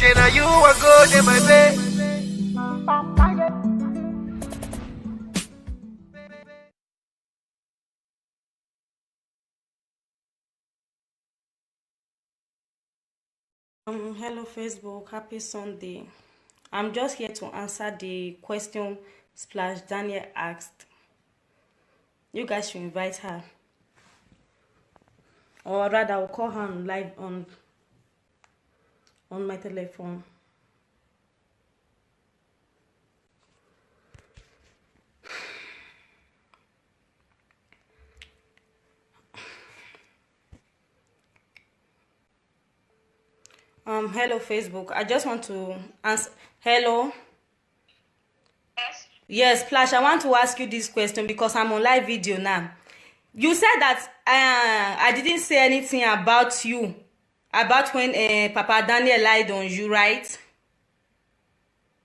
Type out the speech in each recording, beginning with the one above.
Say now you a go to my bed. Hello Facebook, happy Sunday. I'm just here to answer the question Splash Daniel asked. You guys should invite her, or rather I'll call her on live on my telephone. Hello Facebook, I just want to answer. Hello. Yes, Splash, I want to ask you this question because I'm on live video now. You said that I didn't say anything about you, about when Papa Daniel lied on you, right?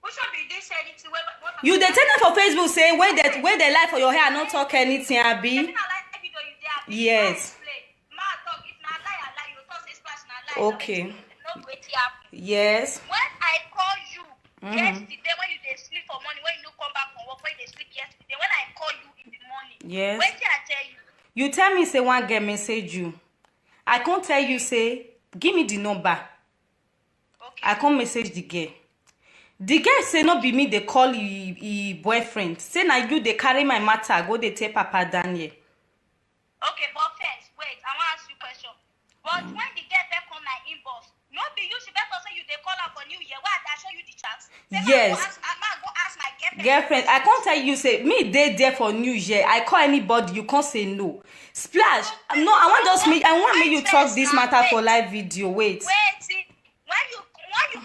Which one did they say anything? You they tell them for Facebook say when they lie for your hair, not talk anything, Abi. Yes. Okay. Yes. When I call you yesterday, when you dey sleep for morning, when you no come back from work, when you dey sleep yesterday, when I call you in the morning, yes. When did I tell you? You tell me say one girl message you. I can't tell you say give me the number. Okay. I can't message the girl. The girl say no be me they call he boyfriend. Say na you they carry my matter go they tell Papa Daniel. Okay, but first, wait, I want to ask you a question. But when the girl back on my inbox, no be you, she better say you they call her for New Year. Why I show you the chat? Yes. I'm go ask my girlfriend. I can't tell you say me they there for New Year. I call anybody, you can't say no. Splash. No, I want me you talk this matter for live video. Wait. See, when you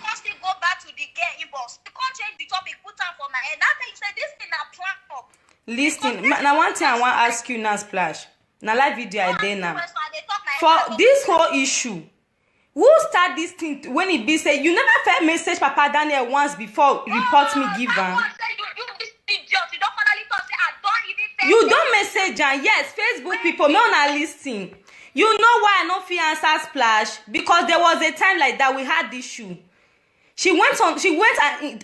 constantly go back to the girl inbox, you can't change the topic, put on for my head. Now you say this thing a plan up. Listen, now one thing I want to ask you now, Splash. Now live video I there now. For this whole issue, who start this thing when it be say you never felt message Papa Daniel once before report me give am. You don't message am. Yes, Facebook people, me on listen. You know why I no fit answer Splash? Because there was a time like that we had issue. She went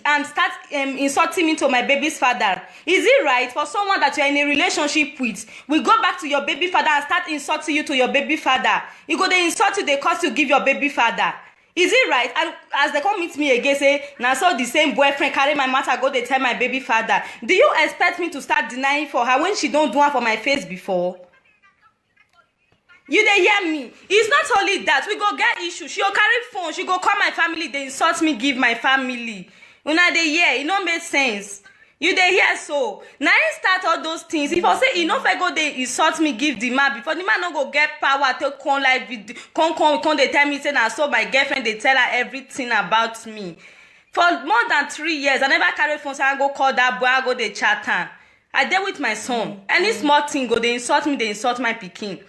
and start insulting me to my baby's father. Is it right for someone that you're in a relationship with? We go back to your baby father and start insulting you to your baby father. You go they insult you, they cause you give your baby father. Is it right? And as they come meet me again, say, now so the same boyfriend carry my matter, go they tell my baby father. Do you expect me to start denying for her when she don't do it for my face before? You dey hear me? It's not only that. We go get issue. She go carry phone. She go call my family. They insult me, give my family. Una dey hear? It no make sense. You dey hear so? Now he start all those things. If I say he no fit go dey insult me, give the man before the man no go get power to come like video, come they tell me say na so my girlfriend they tell her everything about me. For more than 3 years, I never carry phone. So I go call that boy. I go dey chat her. I dey with my son. Any small thing go they insult me. They insult my pikin.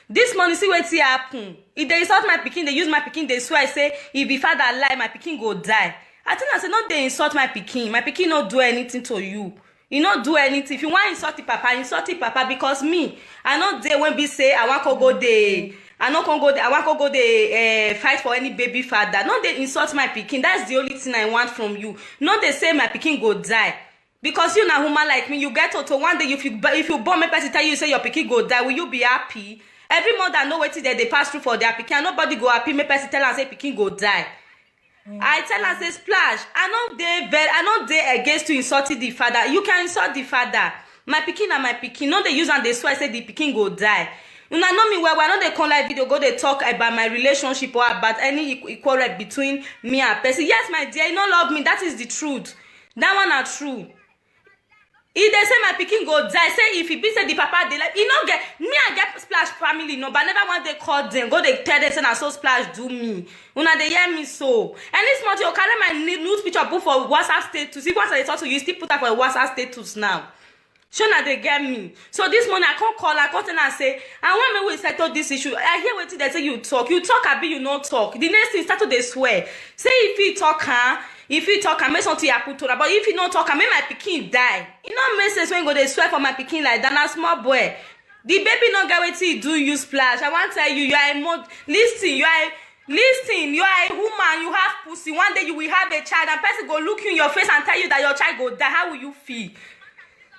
This morning, see wetin happen. If they insult my pikin, they use my pikin, they swear, say, if the father lie, my pikin go die. I tell them, say, no, they insult my pikin. My pikin no do anything to you. You no do anything. If you want insult the papa, because me, I no dey when be say, I want to go there. I want to go there, fight for any baby father. No, they insult my pikin. That's the only thing I want from you. No, they say my pikin go die. Because you na woman like me, you get to one day, if you born me person tell you, say your pikin go die, will you be happy? Every mother know wetin they pass through for their pikin. Nobody go happy. Me person tell am say pikin go die. I tell am say Splash. I know they against you insulting the father. You can insult the father. My pikin and my pikin. No, they use and they swear say the pikin go die. Una know me well. I know they come live video go they talk about my relationship or about any quarrel between me and person. Yes, my dear, you don't love me. That is the truth. That one are true. If they say my pikin go die, say if he be say the papa they like, you know get me I get Splash family no, but never want they call them, go they tell them say na so Splash do me. Una they hear me so. And this month you carry my news picture put for WhatsApp status. If once I talk to you, still put that for a WhatsApp status now. Sure na they get me. So this morning I can't call, I can't tell and say, I want me we settle this issue. I hear what they say you talk. You talk, abi you not talk. The next thing start to they swear. Say if he talk, if you talk, I make something happen to her. But if you don't talk, I make my pikin die. It not make sense when you go they swear for my pikin like that. Na small boy. The baby not get what he do you Splash. I want to tell you, you are a listen, you are a woman, you have pussy, one day you will have a child and person go look you in your face and tell you that your child go die. How will you feel?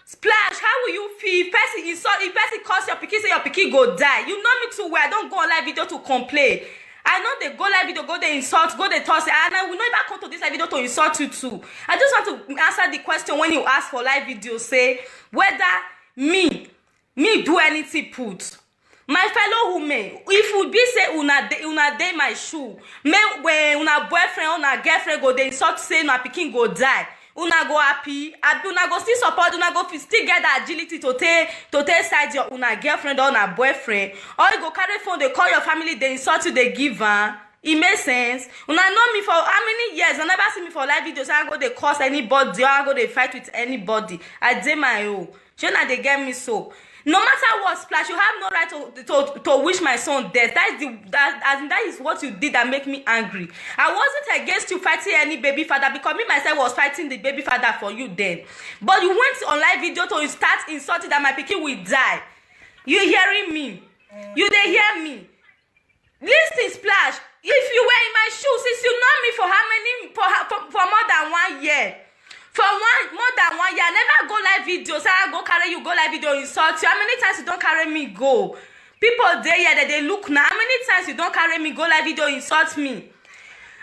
Splash, how will you feel? If person calls your pikin, say your pikin go die. You know me too well. I don't go on live video to complain. I know they go live video, go they insult, go they toss, and I will not even come to this live video to insult you too. I just want to answer the question when you ask for live video, say whether me do anything put. My fellow women, if we be say una day my shoe, me when una boyfriend or una girlfriend go they insult say una pikin go die. Una go happy, una go still support, una go still get the agility to take side your una girlfriend or una boyfriend, or you go carry phone, they call your family, they insult you, they give her. It makes sense. Una know me for how many years? I never see me for live videos. I go they curse anybody, or I go they fight with anybody. I did my own. Shona they get me so. No matter what, Splash, you have no right to wish my son death. That is what you did that make me angry. I wasn't against you fighting any baby father because me myself was fighting the baby father for you then. But you went on live video to start insulting that my pikin will die. You hearing me? You they hear me? Listen, Splash. If you were in my shoes, since you know me for how many for more than 1 year. For more than 1 year, I never go live video. Say I go carry you, go live video, insult you. How many times you don't carry me go? People there here that they look now. How many times you don't carry me, go live video, insult me?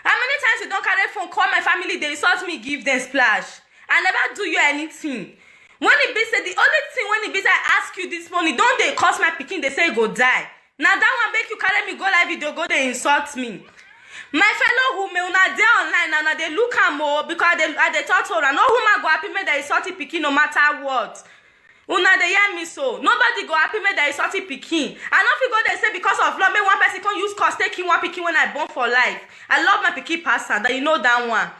How many times you don't carry phone, call my family, they insult me, give them Splash? I never do you anything. When it be said, the only thing when it be said, I ask you this morning, don't they cause my pikin, they say go die. Now that one make you carry me, go live video, go they insult me. My fellow women, una dey online and they look am more because they thought so. No woman go happy me that is salty pikin no matter what. Una dey hear me so. Nobody go happy me that is salty pikin. I know if you go they say because of love, me one person can use cause taking one pikin when I born for life. I love my pikin person, that you know that one.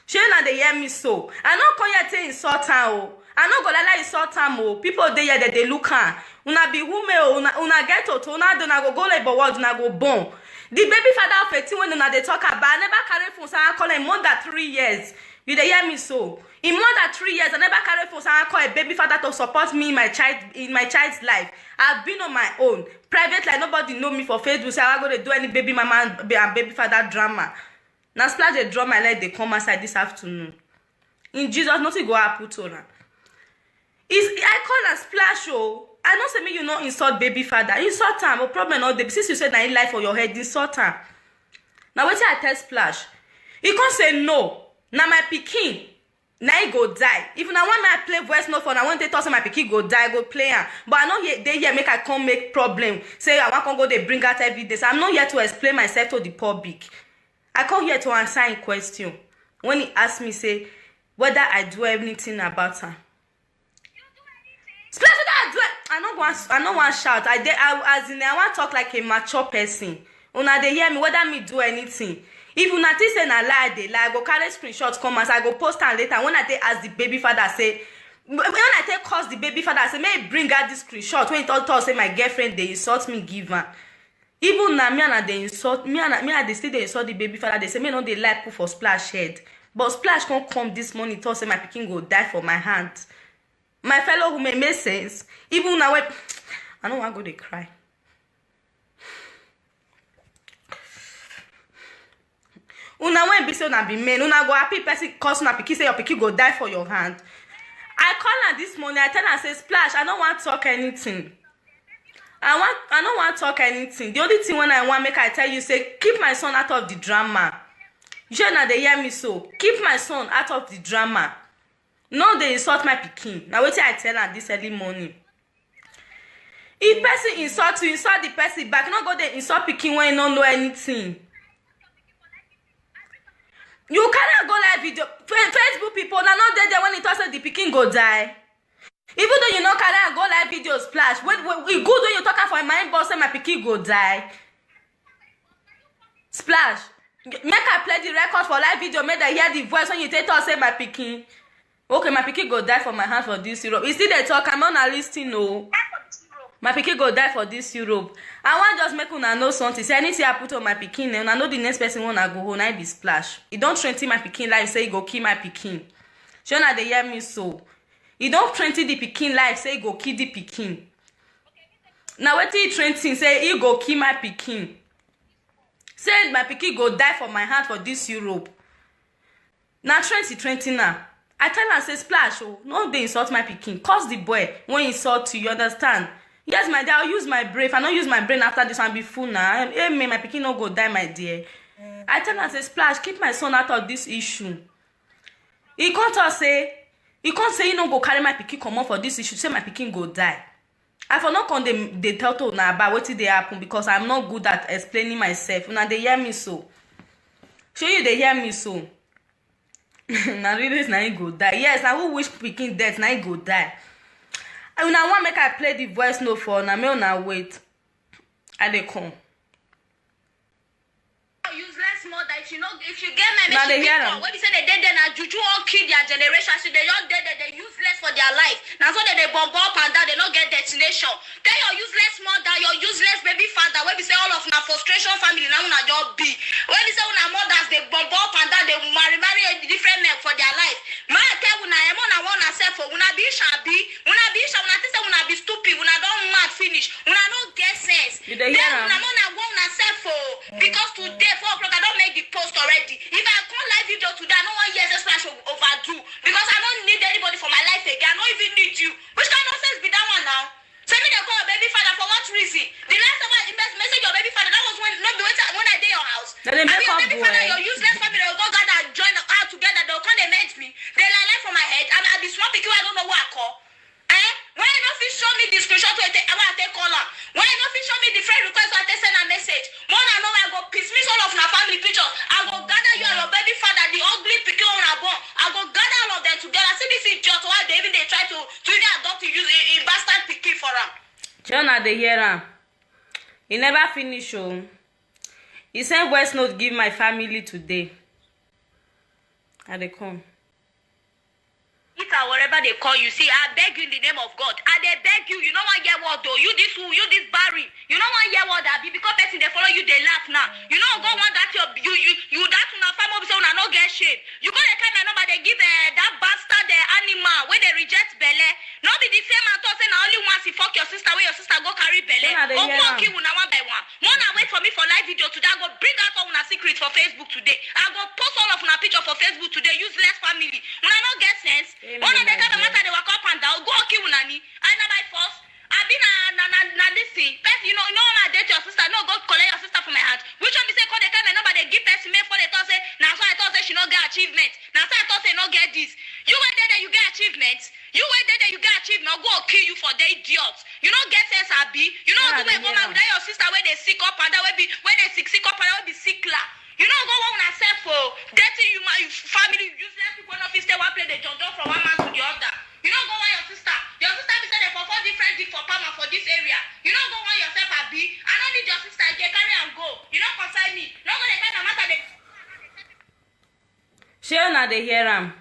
She na dey hear me so. I know come here to insult her o. I know go like insult her o. People dey here that they look her. Una be women o. Una get to una do na go labor ward una go born. The baby father of 18 when they talk about, I never carry phone, so I call him more than 3 years. You they hear me so? In more than 3 years, I never carry phone, so I call a baby father to support me in my child's life. I've been on my own. Private, like nobody know me for Facebook, so I'm going to do any baby mama and baby father drama. Now Splash the drama, like they come outside this afternoon. In Jesus, nothing go happen to her. I call her Splash, oh. I don't say me you not insult baby father. Insult him, but problem not there. Since you said that in life for your head, insult him. Now wait till I tell Splash. He can't say no. Now my pikin, now he go die. Even I want my play voice note for, I want to talk to my pikin go die, go play him. But I know they here make I come make problem. Say I want to go they bring out every day. So I'm not here to explain myself to the public. I come here to answer a question. When he asked me say whether I do anything about her. Splash that do it. I don't want shout. I want talk like a mature person. Una they hear me whether me do anything. If una think say na lie, they lie. I go carry screenshots come as I go post and later. When I take ask the baby father say, when I take cause the baby father say, may bring out this screenshot. When he thought say my girlfriend they insult me, give her. Even now me and they insult me and they still they insult the baby father. They say me no they lie put for Splash head. But Splash can't come this morning. Thought say my pikin go die for my hand. My fellow women make sense. Even now, I don't want to go to cry. Una when be say una be men, una go happy person cause una pikin say your pikin go die for your hand. I call her this morning. I tell her say Splash, I don't want to talk anything. I don't want to talk anything. The only thing when I want make I tell you say keep my son out of the drama. You know they hear me so. Keep my son out of the drama. No, they insult my pikin. Now wait till I tell her this early morning. If person insult you, insult the person back. No go they insult pikin when you don't know anything. You cannot go live video. Facebook people are not there when it talks that the pikin go die. Even though you know can go live video Splash. We good when you talking for my boss and my pikin go die. Splash. Make I play the record for live video. Make I hear the voice when you take to say my pikin. Okay, my pikin go die for my hand for this Europe. You see they talk, I'm on a listing, no. My pikin go die for this Europe. I want just make una know something. Say anything I put on my pikin, and I know the next person wanna go home, I be Splash. You don't threaten my pikin life, say you go kill my pikin. Shona they hear me so. You don't threaten the pikin life, say you go kill the pikin. Now what you threaten, say you go kill my pikin. Say my pikin go die for my hand for this Europe. Now 2020 now. I tell am say Splash, oh, no dey insult my pikin. Cause the boy when insult you understand? Yes, my dear, I'll use my brain. If I don't use my brain after this, I'll be fool now. Hey, me, my pikin no go die, my dear. I tell am say Splash, keep my son out of this issue. He can't say he no go carry my pikin comot for this issue. Say my pikin go die. I for not come dey tell to una about wetin dey happen because I'm not good at explaining myself. Una dey hear me so. Show you dey hear me so. Na really na he go die. Yes, na who wish pikin death na he go die. And una wan make I play the voice note for una, make una wait. I dey come. Useless mother, if you get my Now they hear when you say they dead then juju all kill their generation, so they all dead, they useless for their life. Now so they bomb up and down, they don't get destination. Tell your useless mother, your useless baby father, when we say all of na frustration family, now una just be. When we say una mothers, they bomb up and down, they marry a different men for their life. Ma tell una emona wanna self for una be shabi, una think say una be stupid, una don't mad finish, una no get sense. You dey hear am? Una wanna go una self for because today 4 o'clock I don't make the post already. If I come live video today, I don't want years this Splash overdo because I don't need anybody for my life again. I don't even need you. Which kind of nonsense be that one now? Send me the call your baby father for what reason? The last time I message your baby father, that was when I did your house. Now they make your up baby boy. father, your useless family, they'll go gather and join out together. They'll come they met me. They lie for my head. I be small picky. I don't know what I call. When you don't fit show me the screenshot where I take call her. When you don't fit show me the friend request where I send a message. More than know I go dismiss all of my family pictures. I go gather you and your baby father, the ugly picky on our born. I go gather all of them together. See this idiot why they try to even adopt to use a bastard picky for them. Jonah dey hear am. He never finish oh. He sent voice note give my family today. I dey come. Or whatever they call you, see, I beg you in the name of God. I they beg you, you know what hear what though? You this Barry. You know what hear what that be because person they follow you, they laugh now. You know go want that you that una family say una no get shame. You go the kind of number they give that bastard the animal where they reject belle. No be the same man talk say na only once you fuck your sister where your sister go carry belle. Go kill una one by one. One wait for me for live video today. I go bring out all una secrets for Facebook today. I go post all of una picture for Facebook today. Useless family. Una no get sense. One of the kind of matter they walk up and down, go kill Nani. I know by force. I been na this thing. First, you know I date your sister. No, go collect your sister from my heart. Which one be say call the time and nobody give person me for the thought say. Now so I thought say she no get achievement. Now so I thought say no get this. You went there you get achievement. You went there you get achievement. Go kill you for the idiots. You know get sense Abi. You know go go man without your sister where they sick up and that way be where they sick up and that way be sickler. You know go on yourself for dirty you my family useless people no fit stay one play the jump from one man to the other. You don't go on your sister. Your sister be said for 4 different dick for Palma for this area. You don't go on yourself Abi. I don't need your sister. You carry and go. You don't concern me. No go the kind of matter they. Shey una dey hear am.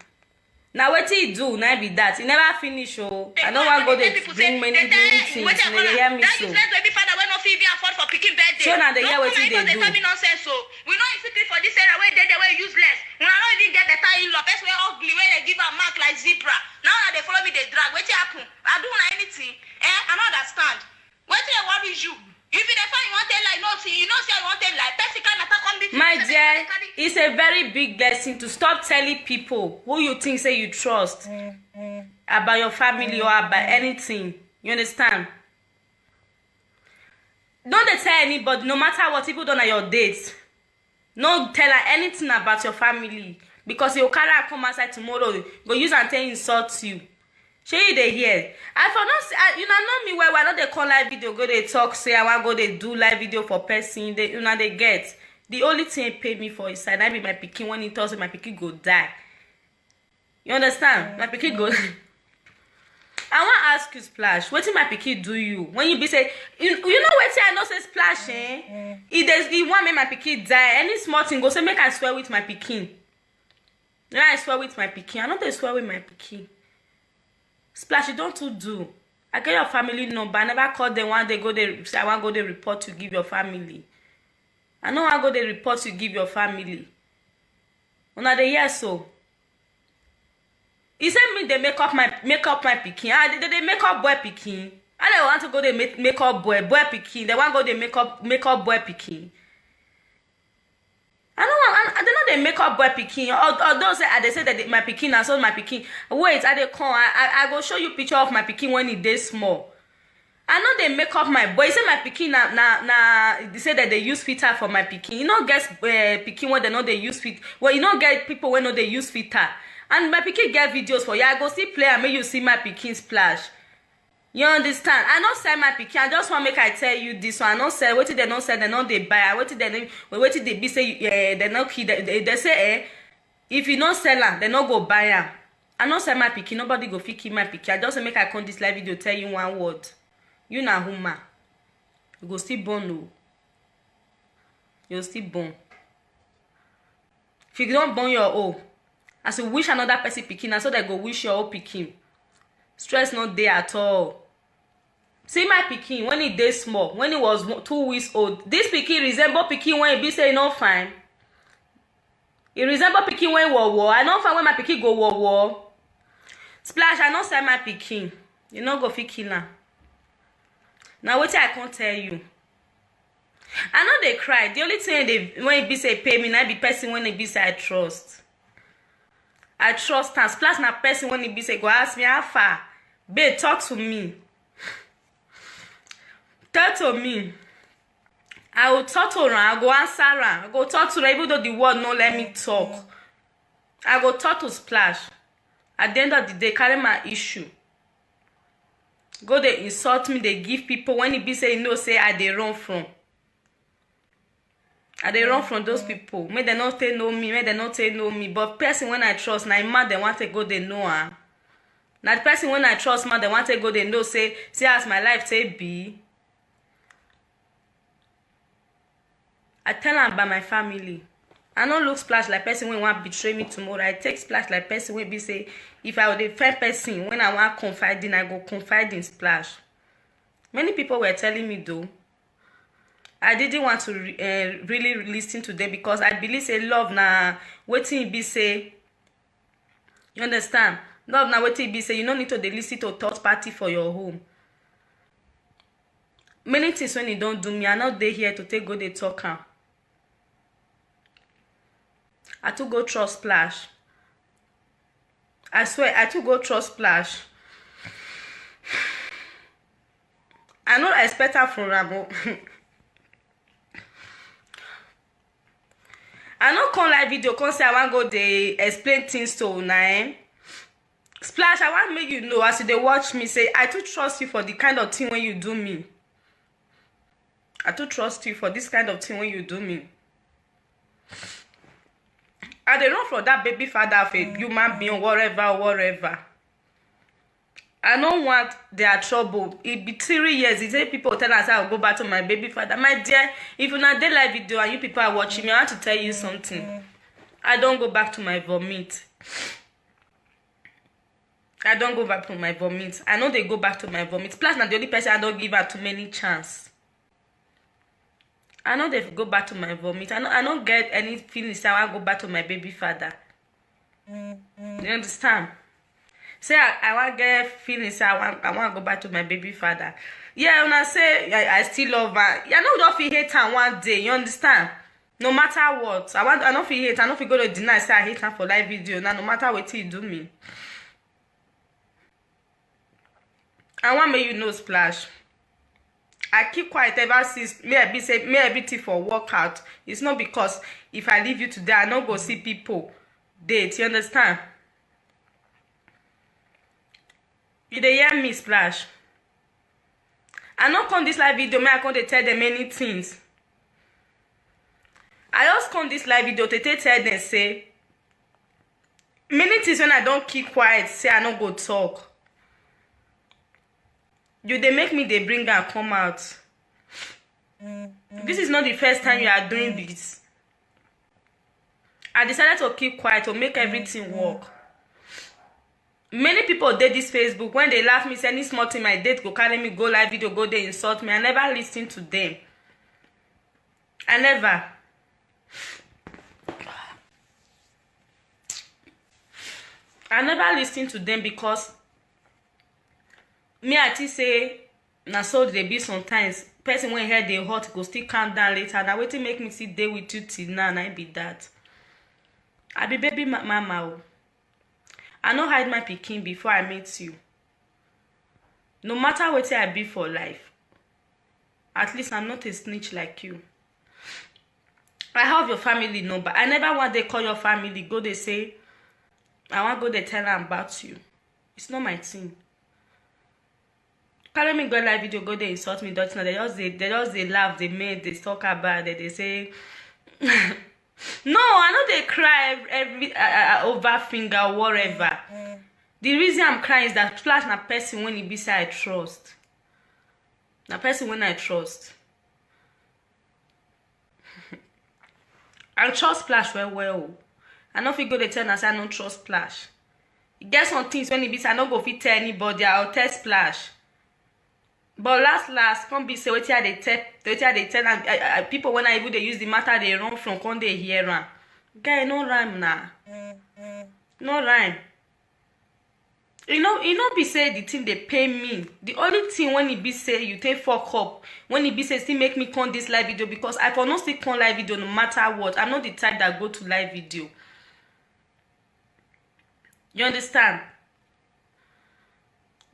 Na wetin he do na be that. He never finish oh. I don't want go dey bring many things. They hear me so. That useless baby father wey no fit even afford for pikin birthday. Shey una dey hear wetin they do. Don't come nonsense so. We know it's secret for this area where they were useless. Una no even get better in law. Person wey ugly wey they give a mark like zebra. Now they follow me they drag. Wetin happen? I do na anything. I don't understand. Wetin dey worry you? If you dey find you want tell lie, no see you know say you want tell lie. Person kind matter come be. My dear, it's a very big blessing to stop telling people who you think say you trust about your family or about anything. You understand? Don't they tell anybody, no matter what people done at your dates. No tell her anything about your family because you'll carry her come outside tomorrow. Go use and tell insult you. Shey you dey hear? I for not see, you know me well. Why not they call live video? Go they talk say I want go they do live video for person. They they get. The only thing he paid me for is side. I be my pikin when he tells me my pikin go die. You understand? My pikin go. I want to ask you, Splash. What did my pikin do you? When you be say, you know what I know say Splash, eh? He want make my pikin die. Any small thing go say make I swear with my pikin. Then I swear with my pikin. I know they swear with my pikin. Splash, you don't do. I get your family number. I never call them one day go they say I want go they report to give your family. I know I go they report to give your family. Una dey hear so. He said me they make up my pikin. They make up boy pikin. I don't want to go they make up boy pikin. They want go they make up boy pikin. I don't know they make up boy pikin. Although they say that my pikin, I saw my pikin. Wait, I dey come. I go show you picture of my pikin when he dey small. I know they make up my boy. Say my pikin they say that they use filter for my pikin. You know, get pikin when they know they use fit. Well, you know, get people when know they use filter. And my pikin get videos for you. I go see play and make you see my pikin splash. You understand? I don't sell my pikin. I just want make I tell you this one. I don't sell. What they don't sell, they know they buy. What they be say they no key. They say if you don't sell am, they no go buy am. I don't sell my pikin. Nobody go fit keep my pikin. I just make I come this live video tell you one word. You na huma. You go still born no. You still born. If you don't born your own, as you wish another person pikin, and so they go wish your own pikin. Stress not there at all. See my pikin when he dey small, when he was 2 weeks old. This pikin resemble pikin when he be say no fine. He resemble pikin when war. I no fine when my pikin go war. Splash, I no say my pikin. You no go fit kill am. Now wetin I can't tell you. I know they cry. The only thing they when he be say pay me, na be person when he be say I trust. I trust am. Splash na person when he be say go ask me how far. Babe, talk to me. Talk to me. I will talk to her. I go answer her. I go talk to her even though the word no let me talk. I go talk to Splash. At the end of the day, carry my issue. Go they insult me, they give people when he be say no say I dey run from. I dey run from those people. May they not say know me, may they not say know me. But person when I trust, now man they want to go they know her. Now the person when I trust man they want to go they know say as my life say be. I tell am about my family. I no look Splash like person when want betray me tomorrow. I take Splash like person when be say if I would a fair person when I want confide in, I go confide in Splash. Many people were telling me though. I didn't want to really listen to them because I believe say love na wetin be say. You understand? Love na wetin be say. You no need to listen to third party for your home. Many things when you don't do me, I not dey here to take go dey talk am. I to go trust Splash. I swear, I to go trust Splash. I no expect her from Rabo. I no come live video, come say I want go dey explain things to una. Splash, I want make you know as you dey watch me say I too trust you for the kind of thing when you do me. I too trust you for this kind of thing when you do me. I dey run from that baby father of a human being, whatever. I don't want their trouble. It be 3 years. It say people tell us I'll go back to my baby father. My dear, if you not dey live video and you people are watching me, I want to tell you something. I don't go back to my vomit. I don't go back to my vomit. I know they go back to my vomit. Plus, not the only person I don't give her too many chance. I know they go back to my vomit. I don't get any feelings. I want to go back to my baby father. You understand? Say I want to get feelings. I want to go back to my baby father. Yeah, when I say I still love her, I know don't feel hate her one day. You understand? No matter what, I don't feel hate. I don't feel go to deny say I hate her for live video. Now no matter what he do me, I want make you know Splash. I keep quiet ever since may everything for workout. It's not because if I leave you today, I not go see people date. You understand? You dey hear me, Splash? I not come this live video, may I come to tell them many things. I just come this live video to tell them say many things when I don't keep quiet, say I not go talk. You they make me they bring her come out. This is not the first time you are doing this. I decided to keep quiet to make everything work. Many people did this Facebook when they laugh me, say any small thing my date go carry me go live video, go they insult me. I never listen to them. I never. I never listen to them because me I think say na so dey be sometimes. Person when head dey hot go still calm down later. Na wetin make me still dey with you till now, na be that. I be baby mama o. I no hide my pikin before I meet you. No matter wetin I be for life, at least I'm not a snitch like you. I have your family number. I never want they call your family, go they say, I want go they tell them about you. It's not my thing. Carry me go live video, go they insult me, don't know. They just laugh, they make, they talk about it, they say no, I know they cry every over finger, whatever. The reason I'm crying is that Splash na person when he be say I trust. Na person when I trust. I trust Splash well. I know if you go to tell us I don't trust Splash. You get some things when he be say I don't go fit tell anybody, I'll tell Splash. But last, come be say what they tell and people when I even they use the matter they run from when they hear am. Guy, no rhyme now. No rhyme. You know be say the thing they pay me. The only thing when it be say you take fuck up, when it be say still make me come this live video because I for not still come live video no matter what. I'm not the type that go to live video. You understand?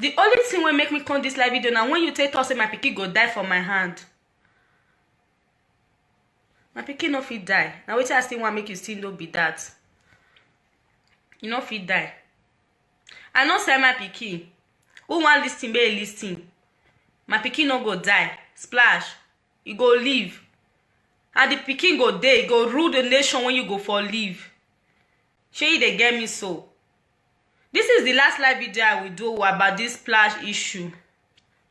The only thing will make me come this live video now when you take toss my pikin go die for my hand. My pikin no fit die. Now wait I still want make you still no be that. You no fit die. I no say my pikin. Who want listing be a listing? My pikin no go die. Splash. You go leave. And the pikin go dey, go rule the nation when you go for leave. Shey you dey get me so. This is the last live video I will do about this Splash issue.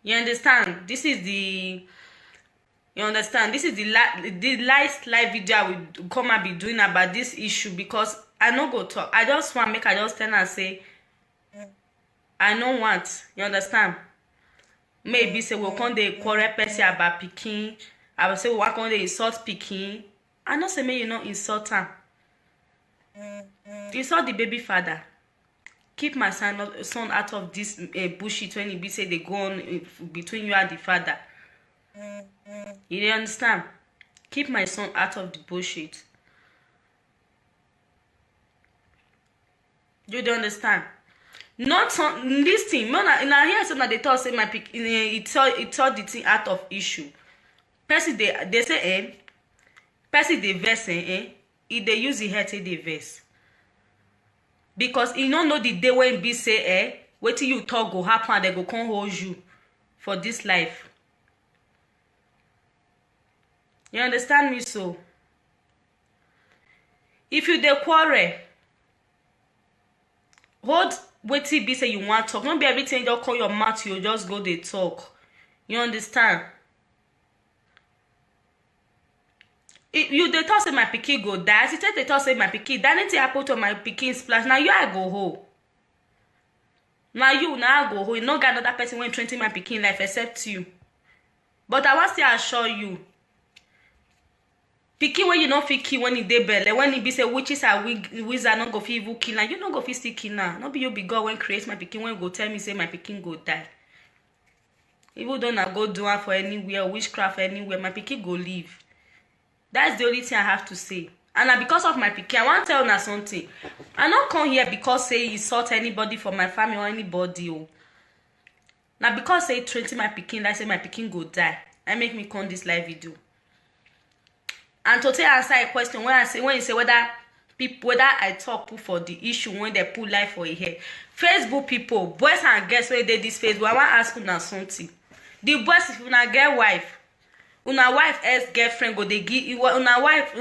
You understand? This is the last live video I will come and be doing about this issue because I no go talk. I just want make I just tell and say I no want. You understand? Maybe say we come dey quarrel person about pikin. I will say we come dey insult pikin. I no say me you no insult am. Insult the baby father. Keep my son out of this bullshit when he be say they go on between you and the father. You understand? Keep my son out of the bullshit. You don't understand? Not this thing. Now here so they thought say my pick it thought the thing out of issue. Person they say person they verse if they use the head they verse. Because you don't know the day when be say wait till you talk go happen and they go come hold you for this life. You understand me so? If you dey quarrel, hold wait till be say you want talk. Don't be everything just call your mouth, you just go they talk. You understand? If you dey talk say my pikin go die, as you take the talk say my pikin, that anything happen to my pikin Splash. Now you I go home. Now I go home. You no got another person when training my pikin life except you. But I want to assure you, pikin when you no fit kill when he dey belle, when he be say witches are wizard not go fit evil kill, and you no go fit still kill now. No be you be God when create my pikin when go tell me say my pikin go die. Even though I go do am for anywhere, witchcraft anywhere, my pikin go live. That's the only thing I have to say. And because of my pikin, I want to tell you something. I not come here because say insult anybody from my family or anybody. Oh. Now because say treating my pikin, like say my pikin go die. I make me come this live video. And to answer a question when you say whether I talk for the issue when they put life for a head. Facebook people, boys and girls when they this Facebook, I want to ask you something. The boys, if you not get wife, una wife ex-girlfriend go they give una wife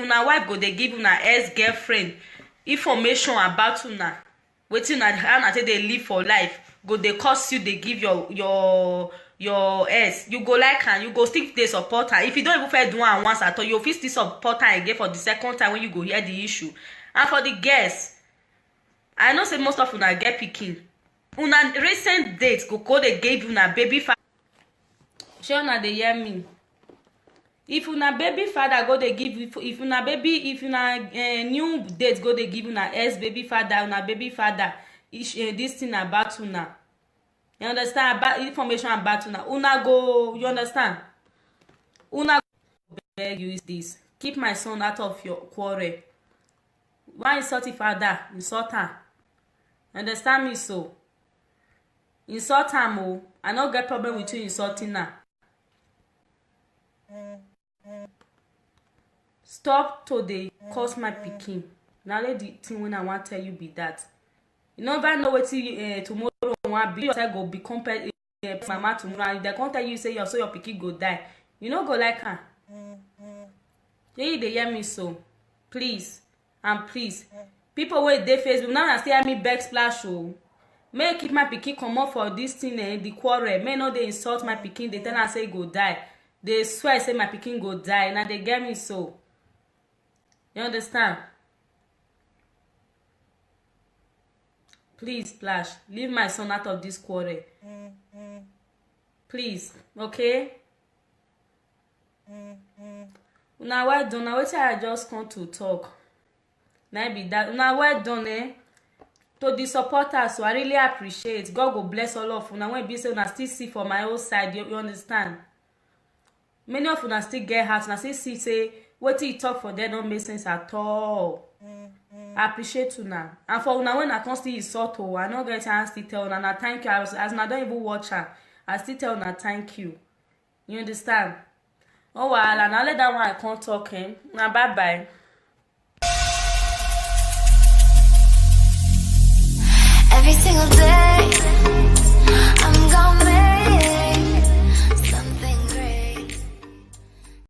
go they give una ex-girlfriend information about una wetin una how na take dey live for life go they cost you they give your ex, you go like am, you go still dey support her. If you don't even fit do am once at all, you fit still support her again for the second time when you go hear the issue. And for the girls, I know say most of una get pikin, una recent dates go they give una baby father. Shey una dey hear me? If una baby father go they give, if una new date go they give una ex baby father, una baby father this thing about una. You understand? About information about una go, you understand? Una go beg you is this. Keep my son out of your quarrel. Why insult your father? Insult her. Understand me so? Insult her mo. I no get problem with you insulting her. Stop to dey curse my pikin. Na let the thing when I want tell you be that. You never know wetin tomorrow wan be. Yourself go become mama tomorrow. And they come tell you say your pikin go die. You no go like her. Shey you dey hear me so? Please and please, people wey dey Facebook now na still hear me beg Splash o. Make keep my pikin comot for this thing the quarrel. Make no dey insult my pikin. Dey tell am say e go die. Dey swear say my pikin go die. Na dey get me so. You understand? Please, Splash, leave my son out of this quarrel. Please, okay? Una well done. Na wetin I just come to talk. Na be that. Una well done, eh? To the supporters, so I really appreciate. God go bless all of una. When be say una still see for my own side, you understand? Many of una still get heart. Una still see say wetin you talk for them don't make sense at all. I appreciate una. And for una when I come still insult o, I no get chance to tell una thank you. As una don't even watch her, I still tell una thank you. You understand? Oh well, and I let that one I can't talk him. Now bye bye. Every single day